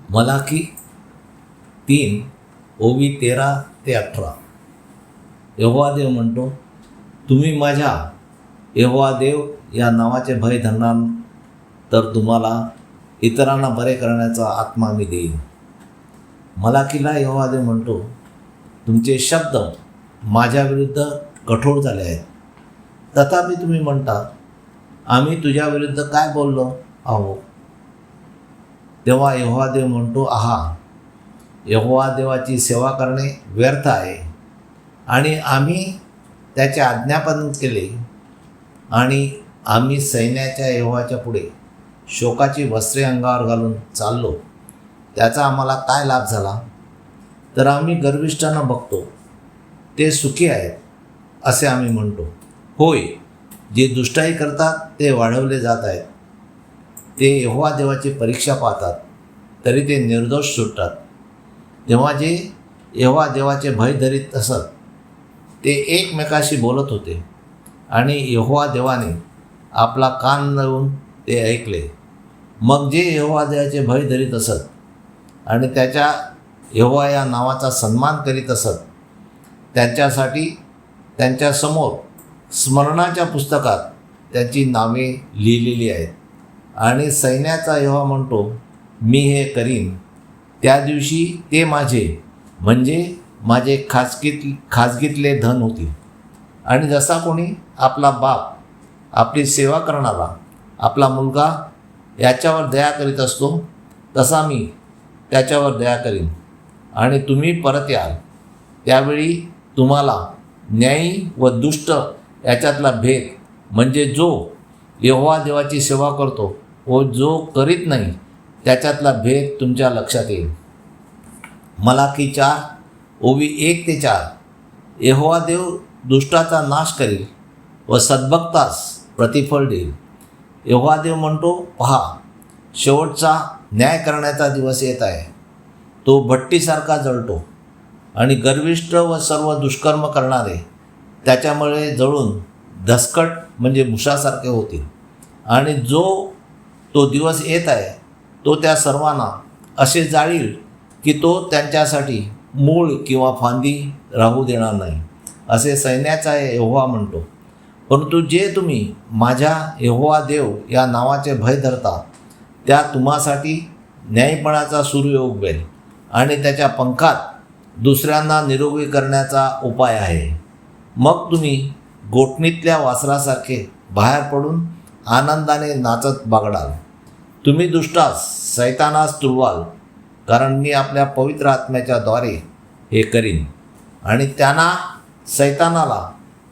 मलाकी 3 ओवी 13 ते 18. यहोवा देव म्हणतो, तुम्ही माझ्या यहोवा देव या नावाचे भय धरणार तर तुम्हाला इतरांना बरे करण्याचा आत्मा मी देईन. मलाकीला यहोवा देव म्हणतो, तुमचे शब्द माझ्या विरुद्ध कठोर झाले आहेत, तथापि तुम्ही म्हणता आम्ही तुझ्या विरुद्ध काय बोललो आहो. तेव्हा यहोवा देव म्हणतो, यहोवा देवाची सेवा करणे व्यर्थ आहे आणि आम्ही त्याचे आज्ञापालन केले आणि आम्ही सैन्याच्या यहोवाच्या पुढे शोकाची वस्त्रे अंगावर घालून चाललो, त्याचा आम्हाला काय लाभ झाला. तर आम्ही गर्विष्ठांना बघतो, ते सुखी आहेत असे आम्ही म्हणतो. होय, जे दुष्टाई करतात ते वाढवले जात आहेत. ते यहोवा देवाची परीक्षा पाहतात, तरी ते निर्दोष सुटतात. तेव्हा जे यहोवा देवाचे भय धरीत असत ते एकमेकाशी बोलत होते आणि यहोवा देवाने आपला कान लावून ते ऐकले. मग जे यहोवा देवाचे भय धरीत असत आणि त्याच्या यहोवा या नावाचा सन्मान करीत असत त्यांच्यासाठी त्यांच्यासमोर स्मरणाच्या पुस्तकात त्याची नावे लिहिलेली आहेत. आणि सैन्याचा यहोवा म्हणतो, मी हे करीन. त्या दिवशी ते माझे खाजगीतले धन होतील. आणि जसा कोणी आपला बाप, आपली सेवा करणारा, आपला मुलगा याच्यावर दया करीत असतो, तसा मी त्याच्यावर दया करीन. आणि तुम्ही परत याल, त्यावेळी तुम्हाला न्यायी व दुष्ट याच्यातला भेद, म्हणजे जो यहोवा देवाची सेवा करतो व जो करीत नाही त्याच्यातला भेद तुमच्या लक्षात येईल. मलाकी 4 ओवी 1 ते 4. यहोवा देव दुष्टाचा नाश करील व सद्भक्तास प्रतिफळ देईल. यहोवा देव म्हणतो, पहा, शेवटचा न्याय करण्याचा दिवस येत आहे. तो भट्टीसारखा जळतो आणि गर्विष्ठ व सर्व दुष्कर्म करणारे त्याच्यामुळे जळून धसकट म्हणजे मुशासारखे होतील. आणि जो तो दिवस येत आहे तो त्या सर्वांना असे जाळील की तो त्यांच्यासाठी मूळ किंवा फांदी राहू देणार नाही, असे सैन्याचा यहोवा म्हणतो. परंतु जे तुम्ही माझ्या यहोवा देव या नावाचे भय धरता त्या तुम्हासाठी न्यायपणाचा सूर्य उगवेल आणि त्याच्या पंखात दुसऱ्यांना निरोगी करण्याचा उपाय आहे. मग तुम्ही गोठणीतल्या वासरासारखे बाहेर पडून आनंदाने नाचत बागडाल. तुम्ही दुष्टास सैतानास तुडवाल, कारण मी आपल्या पवित्र आत्म्याच्या द्वारे हे करीन आणि त्यांना सैतानाला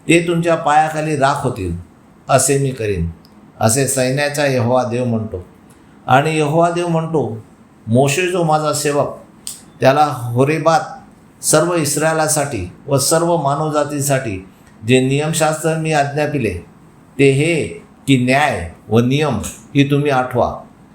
ते तुमच्या पायाखाली राख होतील असे मी करीन, असे सैन्याचा यहोवा देव म्हणतो. आणि यहोवा देव म्हणतो, मोशे जो माझा सेवक, त्याला होरेबात सर्व इस्रायलासाठी व सर्व मानवजातीसाठी जे नियमशास्त्र मी आज्ञापिले ते हे की न्याय व नियम ही तुम्ही आठवा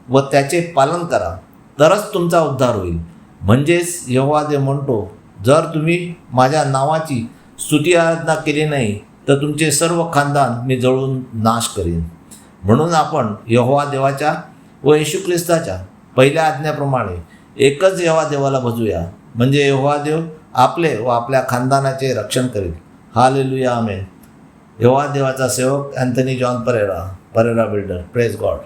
व त्याचे पालन करा, तरच तुमचा उद्धार होईल. म्हणजेच यहोवा देव म्हणतो, जर तुम्ही माझ्या नावाची स्तुती आराधना केली नाही तर तुमचे सर्व खानदान मी जळून नाश करीन. म्हणून आपण यहोवा देवाच्या व येशू ख्रिस्ताच्या पहिल्या आज्ञेप्रमाणे एकच यहोवा देवाला भजूया, म्हणजे यहोवा देव आपले व आपल्या खानदानाचे रक्षण करेल. हालेलुया, आमेन. यहोवा देवाचा सेवक Anthony John Pereira builder. Praise God.